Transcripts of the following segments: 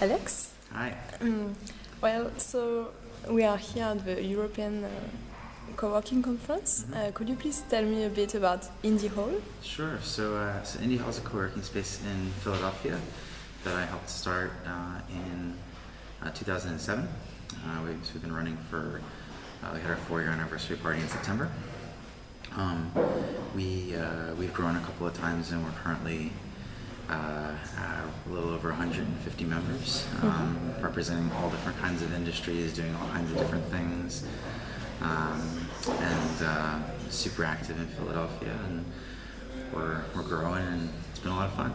Alex? Hi. Well, so we are here at the European Coworking Conference. Could you please tell me a bit about IndyHall? Sure. So IndyHall is a co-working space in Philadelphia that I helped start in 2007. We've been running for, we had our 4-year anniversary party in September. We've grown a couple of times and we're currently a little over 150 members, representing all different kinds of industries, doing all kinds of different things, and super active in Philadelphia, and we're growing, and it's been a lot of fun.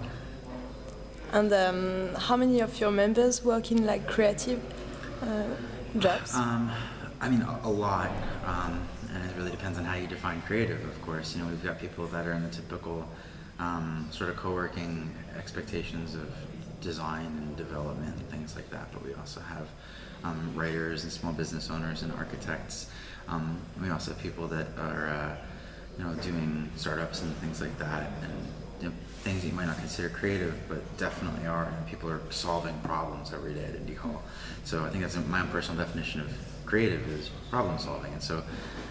And how many of your members work in like creative jobs? I mean, a lot, and it really depends on how you define creative, of course. You know, we've got people that are in the typical sort of co-working expectations of design and development and things like that, but we also have writers and small business owners and architects. We also have people that are doing startups and things like that, and things that you might not consider creative but definitely are. People are solving problems every day at IndyHall. So I think that's my own personal definition of creative, is problem solving. And so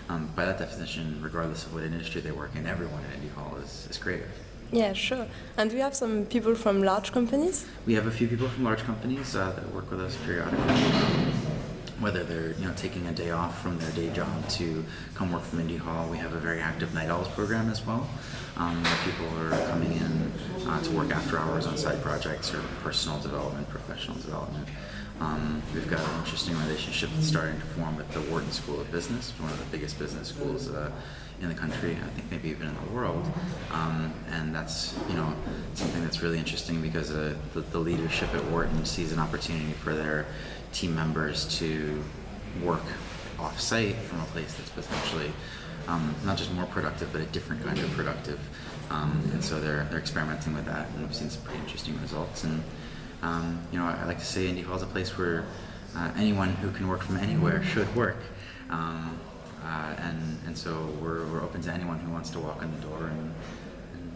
by that definition, regardless of what industry they work in, everyone at IndyHall is creative. Yeah, sure. And we have some people from large companies? We have a few people from large companies that work with us periodically, whether they're taking a day off from their day job to come work from IndyHall. We have a very active night owls program as well, where people are coming in to work after hours on side projects or personal development, professional development. We've got an interesting relationship that's starting to form with the Wharton School of Business, one of the biggest business schools in the country, I think maybe even in the world. And that's something that's really interesting because the leadership at Wharton sees an opportunity for their team members to work off-site from a place that's potentially not just more productive, but a different kind of productive. And so they're experimenting with that, and we've seen some pretty interesting results. And I like to say IndyHall is a place where anyone who can work from anywhere should work. And so we're open to anyone who wants to walk in the door and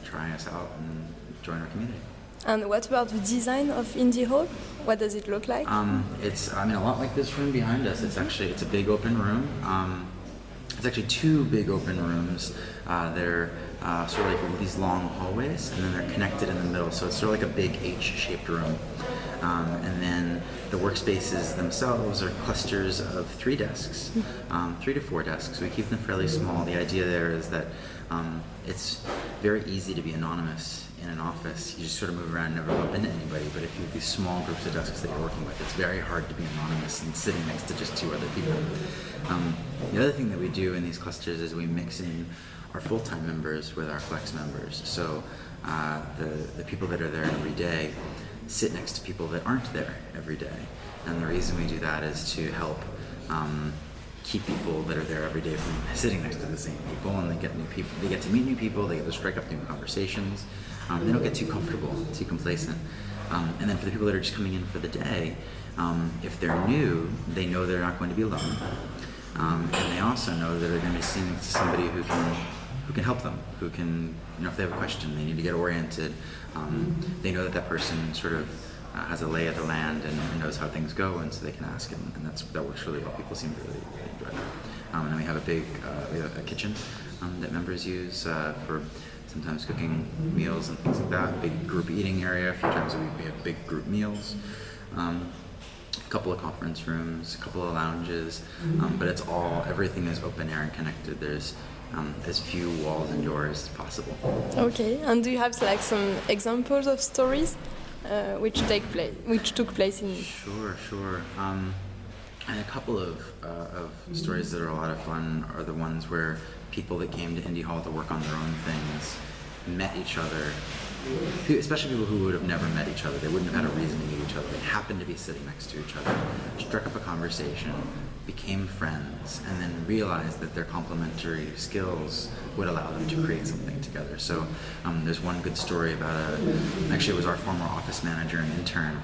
try us out and join our community. And what about the design of IndyHall? What does it look like? It's a lot like this room behind us. It's a big open room. It's actually two big open rooms. They're sort of like these long hallways, and then they're connected in the middle. So it's sort of like a big H-shaped room. And then the workspaces themselves are clusters of 3 desks, 3 to 4 desks. We keep them fairly small. The idea there is that it's very easy to be anonymous in an office. You just sort of move around and never bump into anybody. But if you have these small groups of desks that you're working with, it's very hard to be anonymous and sitting next to just 2 other people. The other thing that we do in these clusters is we mix in our full-time members with our flex members. So the people that are there every day sit next to people that aren't there every day. And the reason we do that is to help keep people that are there every day from sitting next to the same people, and they get new people. They get to meet new people. They get to strike up new conversations. They don't get too comfortable, too complacent. And then for the people that are just coming in for the day, if they're new, they know they're not going to be alone, and they also know that they're going to be sitting next to somebody who can help them, who can, if they have a question, they need to get oriented. They know that person sort of has a lay of the land and knows how things go, and so they can ask, and that works really well. People seem to really enjoy that. And then we have a kitchen that members use for sometimes cooking meals and things like that. Big group eating area. A few times a week we have big group meals. A couple of conference rooms, a couple of lounges, but everything is open air and connected. There's as few walls and doors as possible. Okay, and do you have like some examples of stories which took place in? Sure. And a couple of stories that are a lot of fun are the ones where people that came to IndyHall to work on their own things met each other, especially people who would have never met each other. They wouldn't have had a reason to meet each other. They happened to be sitting next to each other, struck up a conversation, became friends, and then realized that their complementary skills would allow them to create something together. So there's one good story about actually it was our former office manager and intern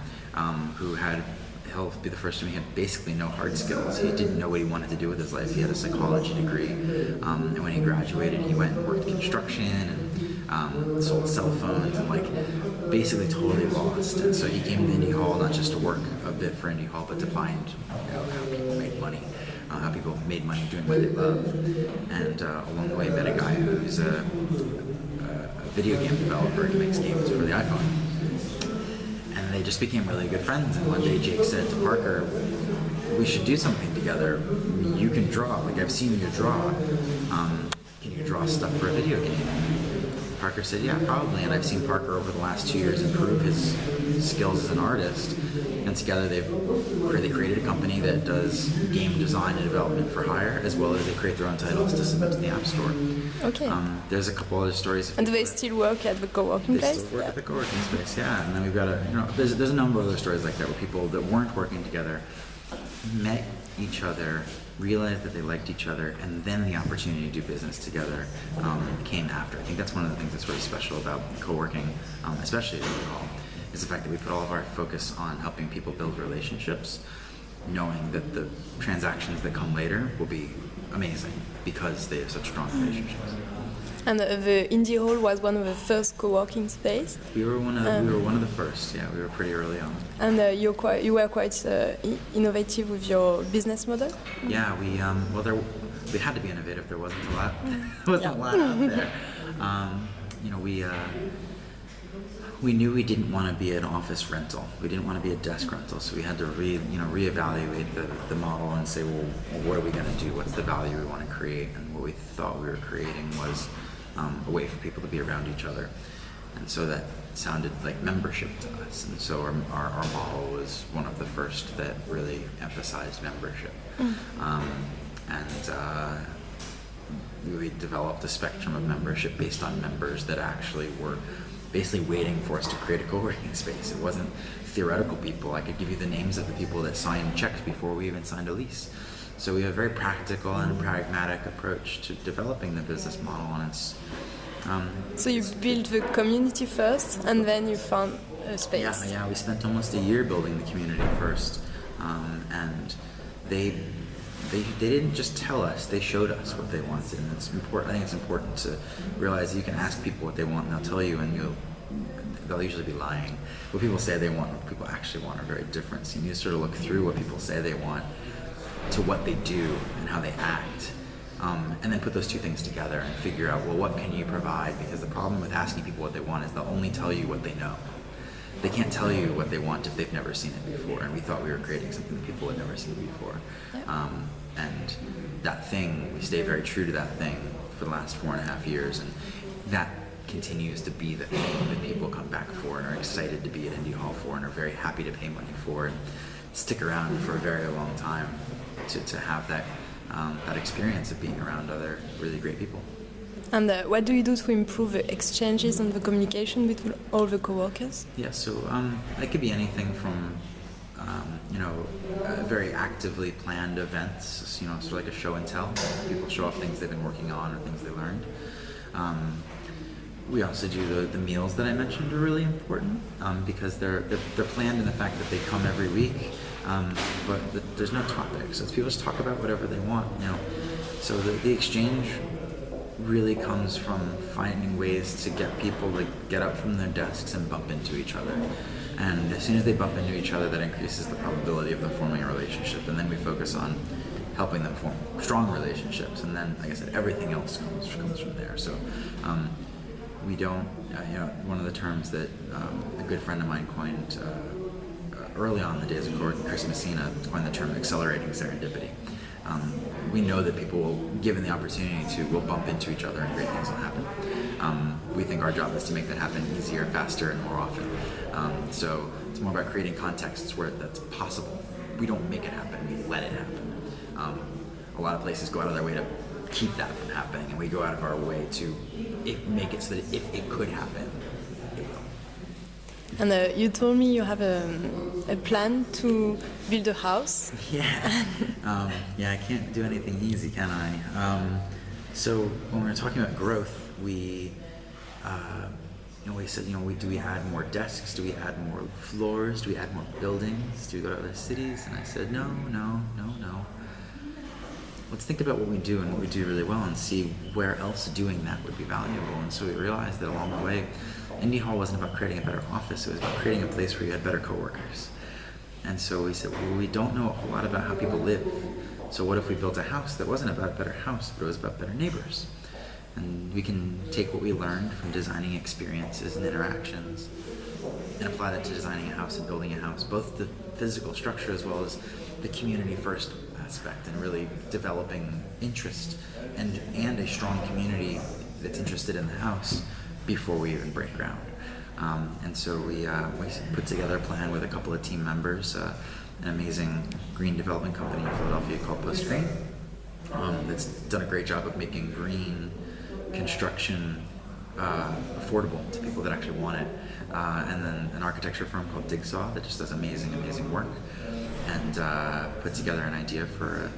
who he'll be the first time he had basically no hard skills. He didn't know what he wanted to do with his life. He had a psychology degree, and when he graduated, he went and worked construction and sold cell phones, and like basically totally lost. And so he came to IndyHall not just to work a bit for IndyHall, but to find how people make money, how people made money doing what they love. And along the way, met a guy who's a video game developer. He makes games for the iPhone. And they just became really good friends. And one day Jake said to Parker, we should do something together. You can draw. Like, I've seen you draw. Can you draw stuff for a video game? Parker said, yeah, probably. And I've seen Parker over the last 2 years improve his skills as an artist. And together they created a company that does game design and development for hire, as well as they create their own titles to submit to the App Store. Okay. There's a couple other stories. And do they still work at the co-working place? They still work at the co-working space, yeah. And then we've got there's a number of other stories like that where people that weren't working together met each other, realized that they liked each other, and then the opportunity to do business together came after. I think that's one of the things that's really special about co-working, especially at IndyHall, is the fact that we put all of our focus on helping people build relationships, knowing that the transactions that come later will be amazing because they have such strong relationships. And the IndyHall was one of the first co-working space. We were one of the first. Yeah, we were pretty early on. And you were quite innovative with your business model. Yeah, we had to be innovative. There wasn't a lot. There wasn't a lot out there. We knew we didn't want to be an office rental. We didn't want to be a desk rental. So we had to reevaluate the model and say, well, what are we going to do? What's the value we want to create? And what we thought we were creating was a way for people to be around each other. And so that sounded like membership to us. And so our model was one of the first that really emphasized membership. We developed a spectrum of membership based on members that actually were basically waiting for us to create a co-working space. It wasn't theoretical people. I could give you the names of the people that signed checks before we even signed a lease. So we have a very practical and pragmatic approach to developing the business model, and it's so you built the community first, and then you found a space. Yeah. We spent almost a year building the community first, and they didn't just tell us; they showed us what they wanted, and it's important. I think it's important to realize that you can ask people what they want, and they'll tell you, and they'll usually be lying. What people say they want, and what people actually want, are very different. So you need to sort of look through what people say they want to what they do and how they act. And then put those two things together and figure out, well, what can you provide? Because the problem with asking people what they want is they'll only tell you what they know. They can't tell you what they want if they've never seen it before. And we thought we were creating something that people had never seen before. And that thing, we stay very true to that thing for the last 4.5 years. And that continues to be the thing that people come back for and are excited to be at IndyHall for and are very happy to pay money for and stick around for a very long time to have that experience of being around other really great people. And what do you do to improve the exchanges and the communication between all the coworkers? Yeah, so it could be anything from very actively planned events, sort of like a show and tell. People show off things they've been working on or things they learned. We also do the meals that I mentioned are really important because they're planned in the fact that they come every week, but there's no topic, so people just talk about whatever they want. So the exchange really comes from finding ways to get people to get up from their desks and bump into each other. And as soon as they bump into each other, that increases the probability of them forming a relationship. And then we focus on helping them form strong relationships. And then, like I said, everything else comes from there. So we don't, one of the terms that a good friend of mine coined early on in the days of Coworking, Chris Messina, coined the term accelerating serendipity. We know that people will, given the opportunity to, will bump into each other and great things will happen. We think our job is to make that happen easier, faster, and more often. So it's more about creating contexts where that's possible. We don't make it happen, we let it happen. A lot of places go out of their way to keep that from happening, and we go out of our way to make it so that if it could happen, it will. And you told me you have a plan to build a house. Yeah. I can't do anything easy, can I? So when we were talking about growth, we said, do we add more desks? Do we add more floors? Do we add more buildings? Do we go to other cities? And I said, no. let's think about what we do and what we do really well and see where else doing that would be valuable. And so we realized that along the way, IndyHall wasn't about creating a better office, it was about creating a place where you had better coworkers. And so we said, well, we don't know a whole lot about how people live. So what if we built a house that wasn't about a better house, but it was about better neighbors? And we can take what we learned from designing experiences and interactions and apply that to designing a house and building a house, both the physical structure as well as the community first aspect, and really developing interest and a strong community that's interested in the house before we even break ground. And so we put together a plan with a couple of team members, an amazing green development company in Philadelphia called Post Green, that's done a great job of making green construction affordable to people that actually want it. And then an architecture firm called Digsaw that just does amazing work, and put together an idea for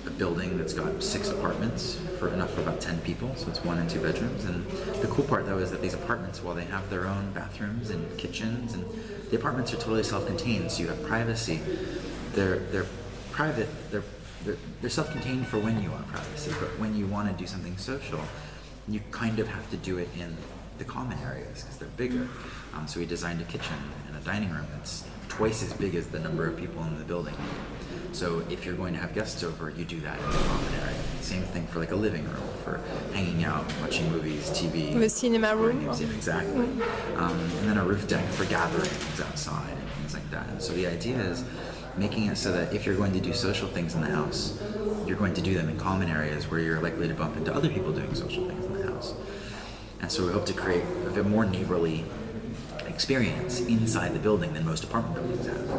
a building that's got 6 apartments for enough for about 10 people, so it's 1 and 2 bedrooms. And the cool part though is that these apartments, while they have their own bathrooms and kitchens, and the apartments are totally self-contained, so you have privacy. They're private, they're self-contained for when you want privacy, but when you want to do something social, you kind of have to do it in the common areas because they're bigger. So we designed a kitchen and a dining room that's twice as big as the number of people in the building. So if you're going to have guests over, you do that in the common area. Same thing for like a living room, for hanging out, watching movies, TV. The cinema room. Yeah, exactly. And then a roof deck for gatherings outside and things like that. And so the idea is making it so that if you're going to do social things in the house, you're going to do them in common areas where you're likely to bump into other people doing social things in the house. And so we hope to create a bit more neighborly experience inside the building than most apartment buildings have.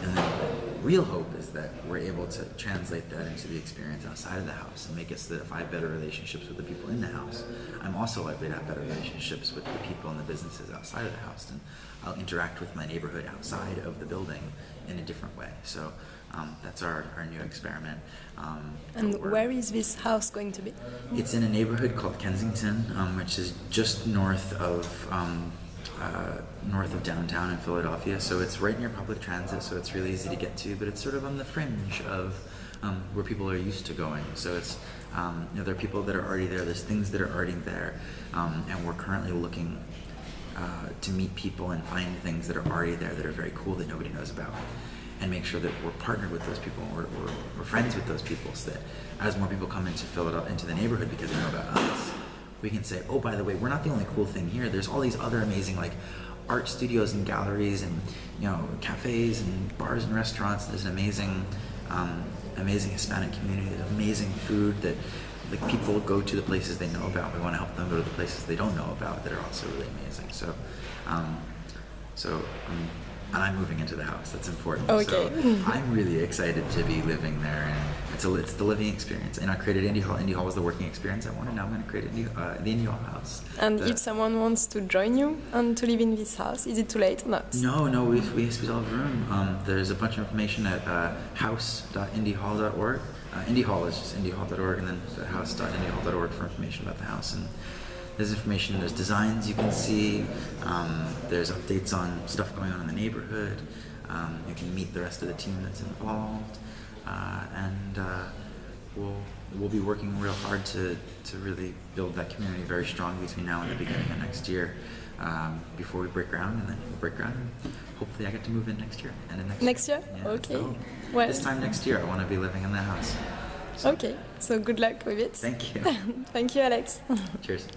And then the real hope is that we're able to translate that into the experience outside of the house and make it so that if I have better relationships with the people in the house, I'm also likely to have better relationships with the people and the businesses outside of the house. And I'll interact with my neighborhood outside of the building in a different way. So that's our new experiment. And where is this house going to be? It's in a neighborhood called Kensington, which is just north of downtown in Philadelphia. So it's right near public transit, so it's really easy to get to, but it's sort of on the fringe of where people are used to going. So it's, there are people that are already there, there's things that are already there, and we're currently looking to meet people and find things that are already there that are very cool that nobody knows about, and make sure that we're partnered with those people, we're friends with those people, so that as more people come into Philadelphia, into the neighborhood because they know about us, we can say, oh, by the way, we're not the only cool thing here. There's all these other amazing like art studios and galleries and cafes and bars and restaurants. There's an amazing Hispanic community. There's amazing food that like people go to the places they know about. We want to help them go to the places they don't know about that are also really amazing. And I'm moving into the house. That's important. Okay. So I'm really excited to be living there, and it's the living experience. And I created IndyHall. IndyHall was the working experience I wanted. Now I'm going to create the IndyHall house. And if someone wants to join you and to live in this house, is it too late or not? No, we still have room. There's a bunch of information at house.indyhall.org. IndyHall is just indyhall.org, and then the house.indyhall.org for information about the house. And there's information, there's designs you can see, there's updates on stuff going on in the neighborhood, you can meet the rest of the team that's involved, and we'll be working real hard to really build that community very strong between now and the beginning of next year, before we break ground, and then we'll break ground, and hopefully I get to move in next year. Next year? Yeah, okay. So well, this time next year I want to be living in the house. So, okay, so good luck with it. thank you. Thank you, Alex. Cheers.